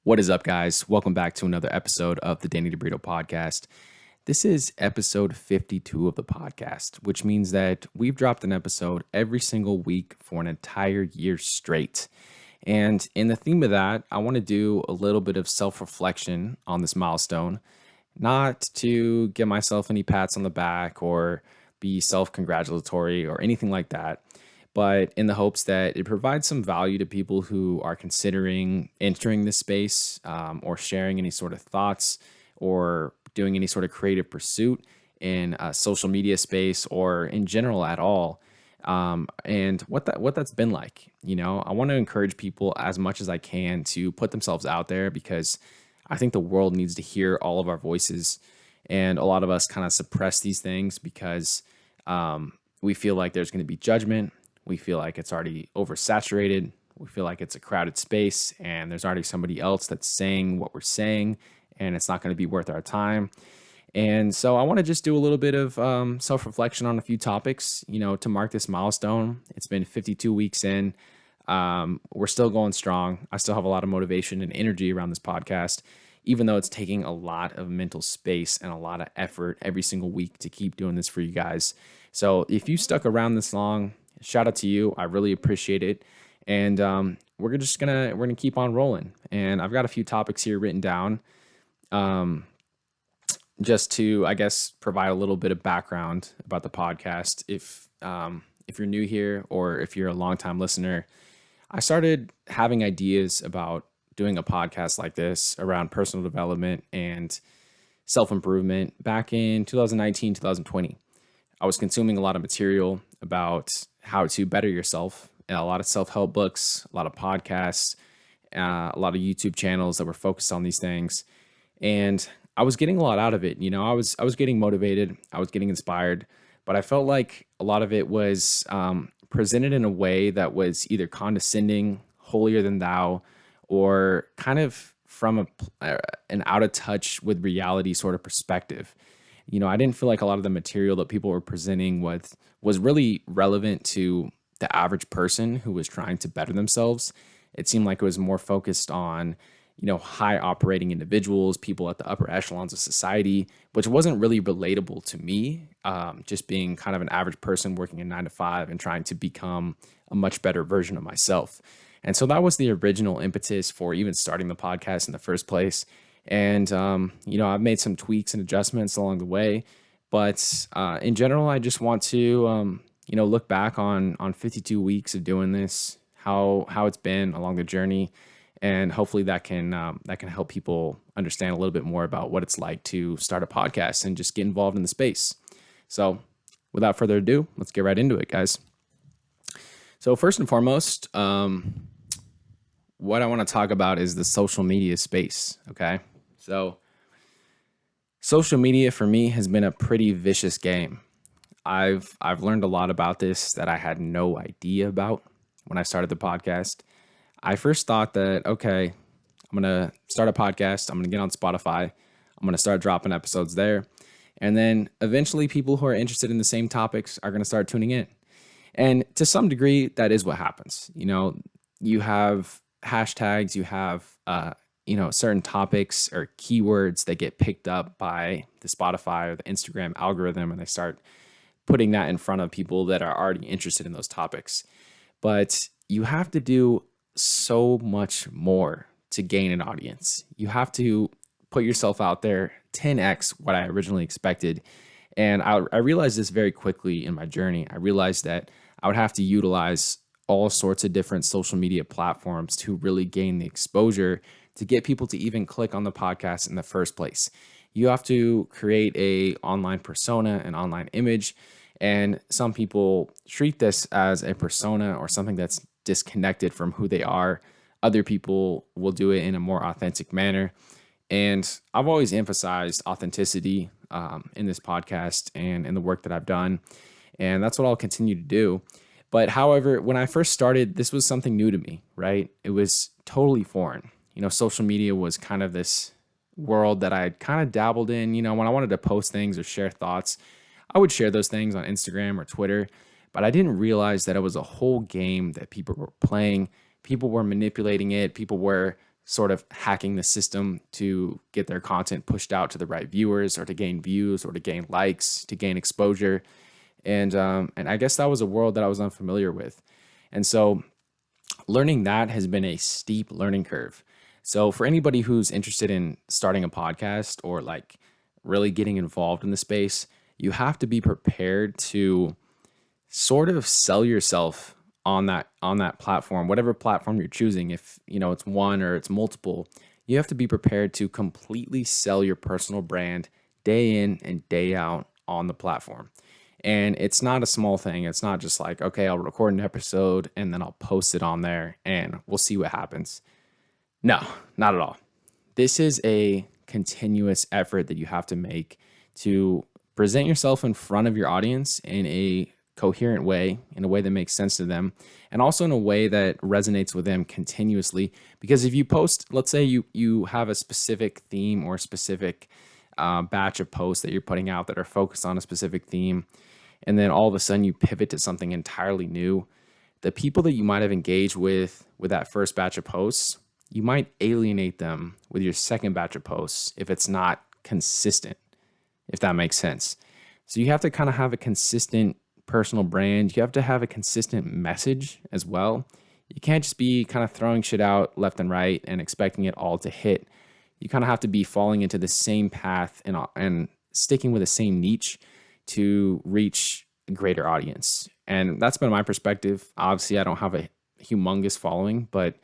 What is up, guys? Welcome back to another episode of the Danny DeBrito podcast. This is episode 52 of the podcast, which means that we've dropped an episode every single week for an entire year straight. And in the theme of that, I want to do a little bit of self-reflection on this milestone, not to give myself any pats on the back or be self-congratulatory or anything like that, but in the hopes that it provides some value to people who are considering entering this space, or sharing any sort of thoughts or doing any sort of creative pursuit in a social media space or in general at all. And what that's been like. I want to encourage people as much as I can to put themselves out there because I think the world needs to hear all of our voices. And a lot of us kind of suppress these things because we feel like there's going to be judgment. We feel like it's already oversaturated. We feel like it's a crowded space and there's already somebody else that's saying what we're saying and it's not going to be worth our time. And so I want to just do a little bit of self-reflection on a few topics, to mark this milestone. It's been 52 weeks in. We're still going strong. I still have a lot of motivation and energy around this podcast, even though it's taking a lot of mental space and a lot of effort every single week to keep doing this for you guys. So if you stuck around this long, shout out to you. I really appreciate it. And we're gonna keep on rolling. And I've got a few topics here written down, just to, I guess, provide a little bit of background about the podcast. If you're new here or if you're a longtime listener, I started having ideas about doing a podcast like this around personal development and self-improvement back in 2019, 2020. I was consuming a lot of material about how to better yourself, and a lot of self-help books, a lot of podcasts, a lot of YouTube channels that were focused on these things. And I was getting a lot out of it. I was getting motivated. I was getting inspired, but I felt like a lot of it was presented in a way that was either condescending, holier than thou, or kind of from an out of touch with reality sort of perspective. I didn't feel like a lot of the material that people were presenting was really relevant to the average person who was trying to better themselves. It seemed like it was more focused on, high operating individuals, people at the upper echelons of society, which wasn't really relatable to me, just being kind of an average person working a 9 to 5 and trying to become a much better version of myself. And so that was the original impetus for even starting the podcast in the first place. And, I've made some tweaks and adjustments along the way, but in general, I just want to, look back on 52 weeks of doing this, how it's been along the journey, and hopefully that can help people understand a little bit more about what it's like to start a podcast and just get involved in the space. So without further ado, let's get right into it, guys. So first and foremost, what I want to talk about is the social media space. Okay. So social media for me has been a pretty vicious game. I've learned a lot about this that I had no idea about when I started the podcast. I first thought that, okay, I'm going to start a podcast. I'm going to get on Spotify. I'm going to start dropping episodes there. And then eventually people who are interested in the same topics are going to start tuning in. And to some degree, that is what happens. You have hashtags, you have, certain topics or keywords that get picked up by the Spotify or the Instagram algorithm, and they start putting that in front of people that are already interested in those topics. But you have to do so much more to gain an audience. You have to put yourself out there 10x what I originally expected. And I realized this very quickly in my journey. I realized that I would have to utilize all sorts of different social media platforms to really gain the exposure to get people to even click on the podcast in the first place. You have to create a online persona, an online image, and some people treat this as a persona or something that's disconnected from who they are. Other people will do it in a more authentic manner. And I've always emphasized authenticity in this podcast and in the work that I've done. And that's what I'll continue to do. But however, when I first started, this was something new to me, right? It was totally foreign. Social media was kind of this world that I had kind of dabbled in. When I wanted to post things or share thoughts, I would share those things on Instagram or Twitter. But I didn't realize that it was a whole game that people were playing. People were manipulating it. People were sort of hacking the system to get their content pushed out to the right viewers, or to gain views, or to gain likes, to gain exposure. And I guess that was a world that I was unfamiliar with. And so learning that has been a steep learning curve. So for anybody who's interested in starting a podcast, or like really getting involved in the space, you have to be prepared to sort of sell yourself on that platform, whatever platform you're choosing. If it's one or it's multiple, you have to be prepared to completely sell your personal brand day in and day out on the platform. And it's not a small thing. It's not just like, okay, I'll record an episode and then I'll post it on there and we'll see what happens. No, not at all. This is a continuous effort that you have to make to present yourself in front of your audience in a coherent way, in a way that makes sense to them, and also in a way that resonates with them continuously. Because if you post, let's say you have a specific theme or a specific batch of posts that you're putting out that are focused on a specific theme, and then all of a sudden you pivot to something entirely new, the people that you might have engaged with that first batch of posts, you might alienate them with your second batch of posts if it's not consistent, if that makes sense. So you have to kind of have a consistent personal brand. You have to have a consistent message as well. You can't just be kind of throwing shit out left and right and expecting it all to hit. You kind of have to be falling into the same path and sticking with the same niche to reach a greater audience. And that's been my perspective. Obviously, I don't have a humongous following, but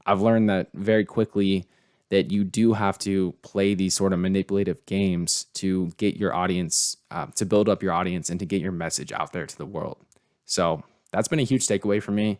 I've learned that very quickly that you do have to play these sort of manipulative games to get your audience, to build up your audience and to get your message out there to the world. So that's been a huge takeaway for me.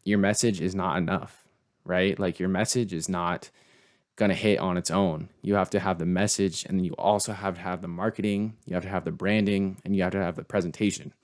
Your message is not enough, right? Like your message is not going to hit on its own. You have to have the message, and then you also have to have the marketing, you have to have the branding, and you have to have the presentation.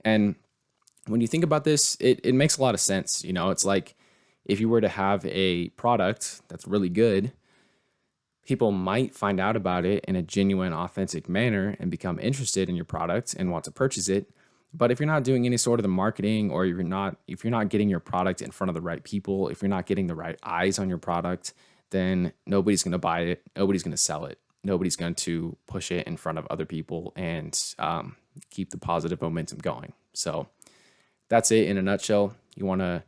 And when you think about this, it makes a lot of sense. It's like, if you were to have a product that's really good, people might find out about it in a genuine, authentic manner and become interested in your product and want to purchase it. But if you're not doing any sort of the marketing, or if you're not getting your product in front of the right people, if you're not getting the right eyes on your product, then nobody's going to buy it. Nobody's going to sell it. Nobody's going to push it in front of other people and keep the positive momentum going. So that's it in a nutshell. You want to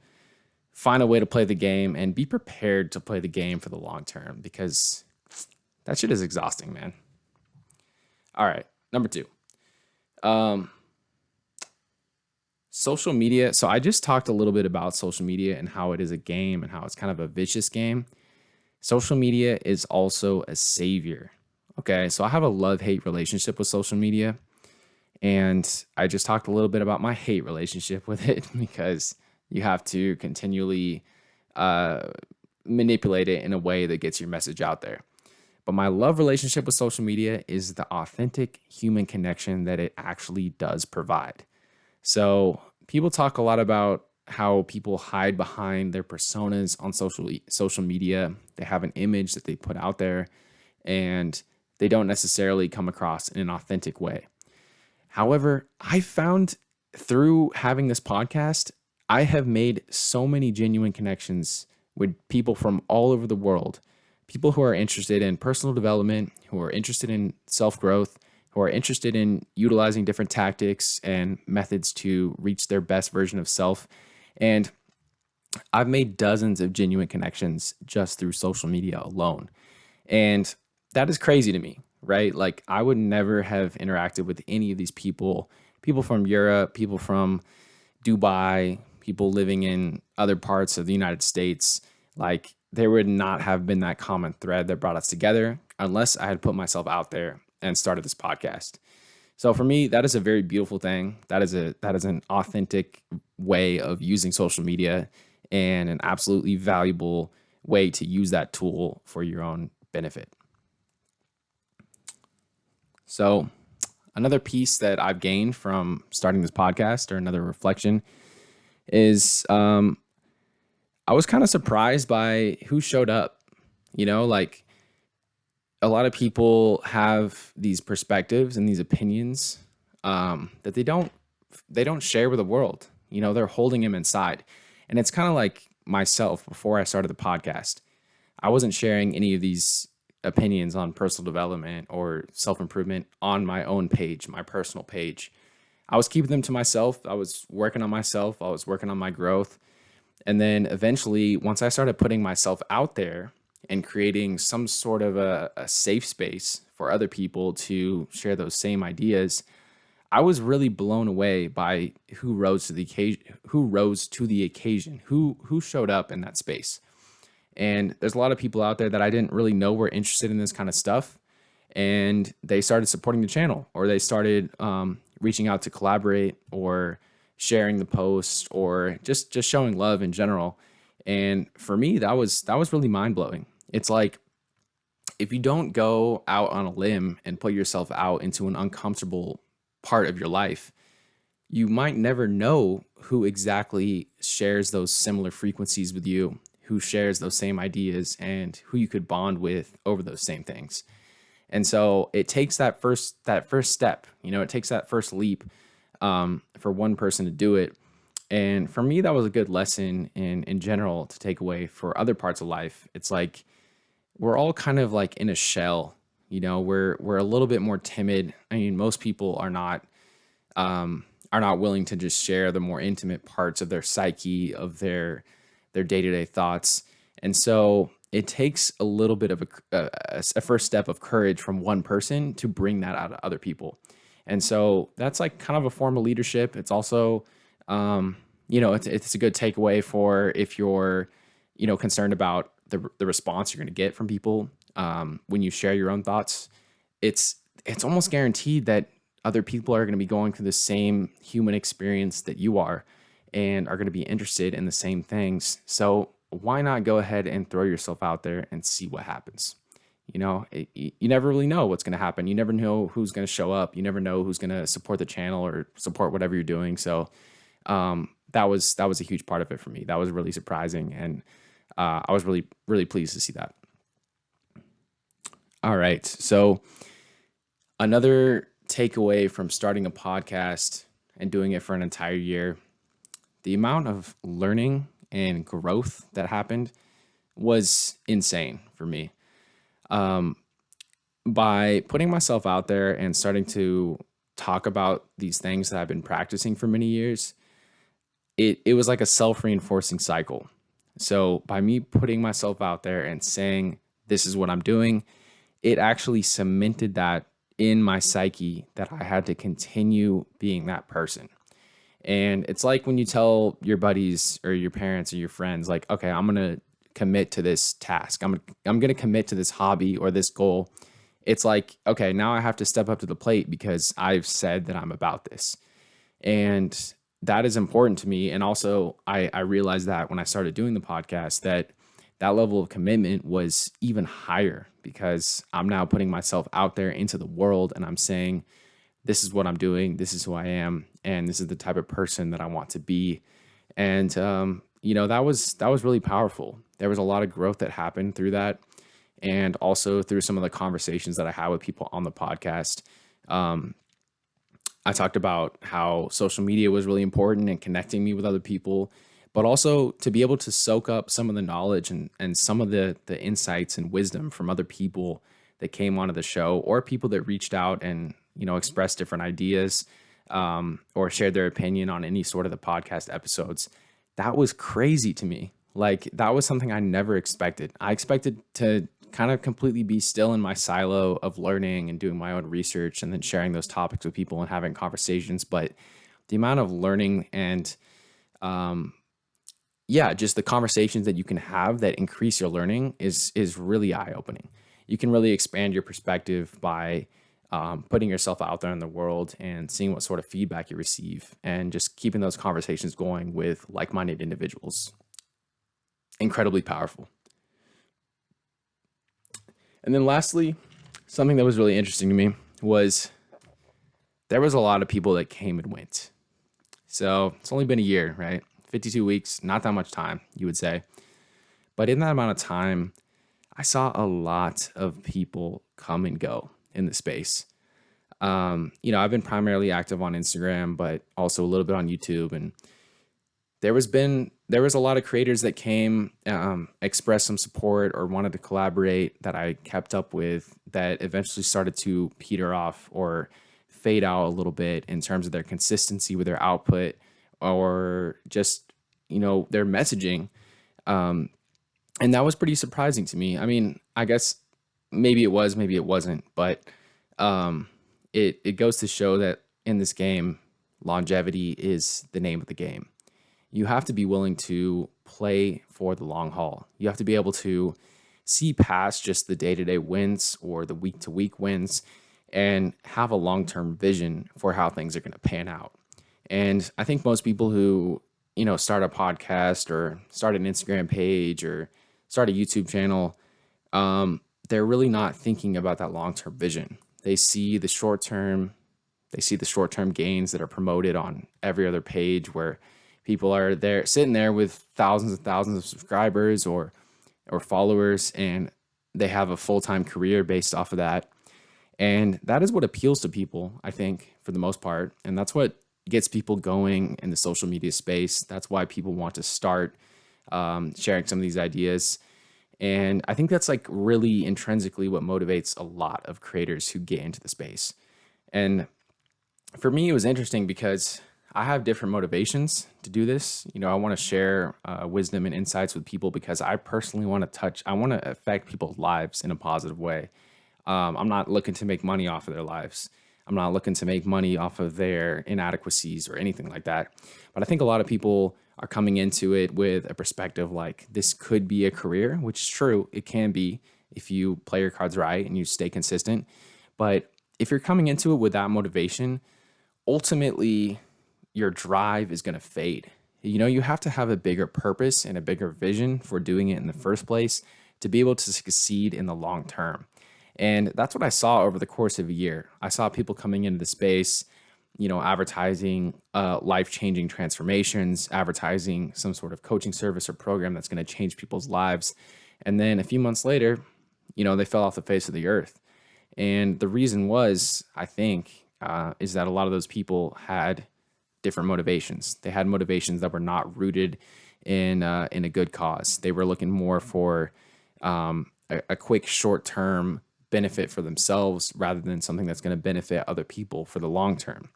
find a way to play the game and be prepared to play the game for the long term, because that shit is exhausting, man. All right, number 2. Social media. So I just talked a little bit about social media and how it is a game and how it's kind of a vicious game. Social media is also a savior. Okay, so I have a love-hate relationship with social media, and I just talked a little bit about my hate relationship with it because you have to continually manipulate it in a way that gets your message out there. But my love relationship with social media is the authentic human connection that it actually does provide. So people talk a lot about how people hide behind their personas on social media. They have an image that they put out there, and they don't necessarily come across in an authentic way. However, I found through having this podcast, I have made so many genuine connections with people from all over the world, people who are interested in personal development, who are interested in self-growth, who are interested in utilizing different tactics and methods to reach their best version of self. And I've made dozens of genuine connections just through social media alone. And that is crazy to me, right? Like, I would never have interacted with any of these people from Europe, people from Dubai, people living in other parts of the United States. Like, there would not have been that common thread that brought us together unless I had put myself out there and started this podcast. So for me, that is a very beautiful thing. That is an authentic way of using social media, and an absolutely valuable way to use that tool for your own benefit. So another piece that I've gained from starting this podcast, or another reflection, is I was kind of surprised by who showed up. Like, a lot of people have these perspectives and these opinions that they don't share with the world. They're holding them inside. And it's kind of like myself before I started the podcast. I wasn't sharing any of these opinions on personal development or self improvement on my own page, my personal page. I was keeping them to myself. I was working on myself. I was working on my growth. And then eventually, once I started putting myself out there and creating some sort of a safe space for other people to share those same ideas, I was really blown away by who rose to the occasion, who showed up in that space. And there's a lot of people out there that I didn't really know were interested in this kind of stuff, and they started supporting the channel, or they started reaching out to collaborate, or sharing the posts, or just showing love in general. And for me, that was really mind blowing. It's like, if you don't go out on a limb and put yourself out into an uncomfortable part of your life, you might never know who exactly shares those similar frequencies with you, who shares those same ideas, and who you could bond with over those same things. And so it takes that first step. It takes that first leap for one person to do it. And for me, that was a good lesson in general to take away for other parts of life. It's like, we're all kind of like in a shell. We're a little bit more timid. I mean, most people are not willing to just share the more intimate parts of their psyche, of their day-to-day thoughts. And so it takes a little bit of a first step of courage from one person to bring that out of other people. And so that's like kind of a form of leadership. It's also, it's a good takeaway for if you're, concerned about the response you're going to get from people when you share your own thoughts. It's almost guaranteed that other people are going to be going through the same human experience that you are, and are going to be interested in the same things. So why not go ahead and throw yourself out there and see what happens? You never really know what's going to happen. You never know who's going to show up. You never know who's going to support the channel or support whatever you're doing. So that was a huge part of it for me. That was really surprising, and I was really, really pleased to see that. All right. So another takeaway from starting a podcast and doing it for an entire year, the amount of learning and growth that happened was insane for me. By putting myself out there and starting to talk about these things that I've been practicing for many years, it was like a self-reinforcing cycle. So by me putting myself out there and saying, this is what I'm doing, it actually cemented that in my psyche, that I had to continue being that person. And it's like when you tell your buddies or your parents or your friends, like, okay, I'm going to commit to this task. I'm going to commit to this hobby or this goal. It's like, okay, now I have to step up to the plate because I've said that I'm about this. And that is important to me. And also I realized that when I started doing the podcast, that level of commitment was even higher, because I'm now putting myself out there into the world, and I'm saying, this is what I'm doing, this is who I am, and this is the type of person that I want to be. And that was really powerful. There was a lot of growth that happened through that, and also through some of the conversations that I had with people on the podcast. I talked about how social media was really important in connecting me with other people, but also to be able to soak up some of the knowledge and some of the insights and wisdom from other people that came onto the show, or people that reached out and, expressed different ideas, or shared their opinion on any sort of the podcast episodes. That was crazy to me. Like, that was something I never expected. I expected to kind of completely be still in my silo of learning and doing my own research and then sharing those topics with people and having conversations. But the amount of learning and, just the conversations that you can have that increase your learning is really eye-opening. You can really expand your perspective by putting yourself out there in the world and seeing what sort of feedback you receive, and just keeping those conversations going with like-minded individuals. Incredibly powerful. And then lastly, something that was really interesting to me was there was a lot of people that came and went. So it's only been a year, right? 52 weeks, not that much time, you would say. But in that amount of time, I saw a lot of people come and go in the space. I've been primarily active on Instagram, but also a little bit on YouTube. And there has been there was a lot of creators that came, expressed some support or wanted to collaborate that I kept up with that eventually started to peter off or fade out a little bit in terms of their consistency with their output or just, their messaging. And that was pretty surprising to me. I mean, I guess maybe it was, maybe it wasn't, but it goes to show that in this game, longevity is the name of the game. You have to be willing to play for the long haul. You have to be able to see past just the day-to-day wins or the week-to-week wins and have a long-term vision for how things are going to pan out. And I think most people who, start a podcast or start an Instagram page or start a YouTube channel, they're really not thinking about that long-term vision. They see the short-term gains that are promoted on every other page where people are there sitting there with thousands and thousands of subscribers or followers, and they have a full-time career based off of that. And that is what appeals to people, I think, for the most part. And that's what gets people going in the social media space. That's why people want to start sharing some of these ideas. And I think that's like really intrinsically what motivates a lot of creators who get into the space. And for me, it was interesting because I have different motivations to do this. I want to share wisdom and insights with people because I personally want to affect people's lives in a positive way. I'm not looking to make money off of their lives. I'm not looking to make money off of their inadequacies or anything like that. But I think a lot of people are coming into it with a perspective like this could be a career, which is true. It can be if you play your cards right and you stay consistent. But if you're coming into it with that motivation, ultimately your drive is going to fade. You have to have a bigger purpose and a bigger vision for doing it in the first place to be able to succeed in the long term. And that's what I saw over the course of a year. I saw people coming into the space, advertising life-changing transformations, advertising some sort of coaching service or program that's going to change people's lives. And then a few months later, they fell off the face of the earth. And the reason was, I think, is that a lot of those people had different motivations. They had motivations that were not rooted in a good cause. They were looking more for a quick short-term benefit for themselves rather than something that's going to benefit other people for the long term.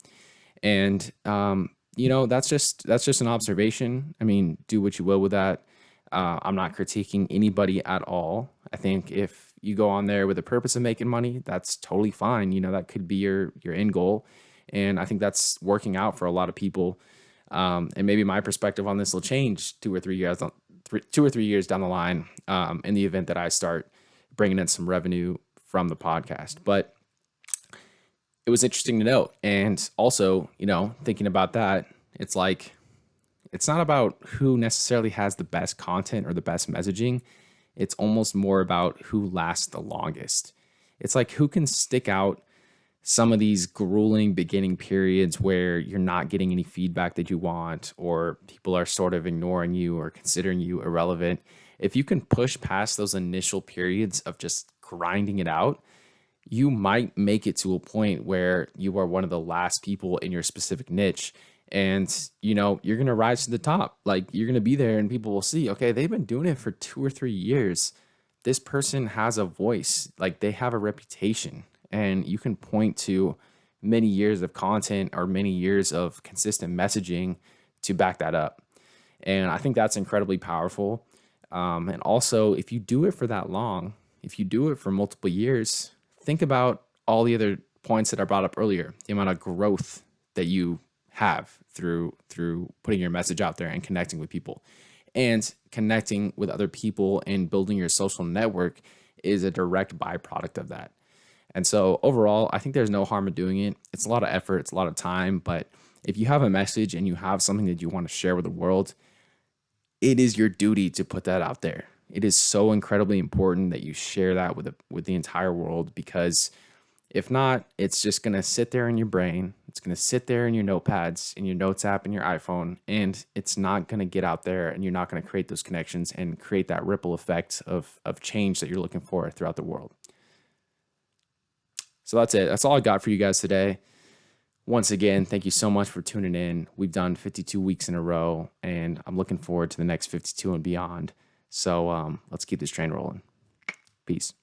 And that's just an observation. I mean, do what you will with that. I'm not critiquing anybody at all. I think if you go on there with a purpose of making money, that's totally fine. That could be your end goal. And I think that's working out for a lot of people. And maybe my perspective on this will change 2 or 3 years down the line in the event that I start bringing in some revenue from the podcast. But it was interesting to note. And also, thinking about that, it's like, it's not about who necessarily has the best content or the best messaging. It's almost more about who lasts the longest. It's like who can stick out some of these grueling beginning periods where you're not getting any feedback that you want, or people are sort of ignoring you or considering you irrelevant. If you can push past those initial periods of just grinding it out, you might make it to a point where you are one of the last people in your specific niche. And, you're going to rise to the top. Like, you're going to be there and people will see, okay, they've been doing it for 2 or 3 years. This person has a voice, like they have a reputation, and you can point to many years of content or many years of consistent messaging to back that up. And I think that's incredibly powerful. And also, if you do it for that long, if you do it for multiple years, think about all the other points that I brought up earlier, the amount of growth that you have through putting your message out there and connecting with people. And connecting with other people and building your social network is a direct byproduct of that. And so overall, I think there's no harm in doing it. It's a lot of effort, it's a lot of time, but if you have a message and you have something that you want to share with the world, it is your duty to put that out there. It is so incredibly important that you share that with the entire world, because if not, it's just going to sit there in your brain. It's going to sit there in your notepads, in your notes app, in your iPhone, and it's not going to get out there, and you're not going to create those connections and create that ripple effect of change that you're looking for throughout the world. So that's it. That's all I got for you guys today. Once again, thank you so much for tuning in. We've done 52 weeks in a row, and I'm looking forward to the next 52 and beyond. So let's keep this train rolling. Peace.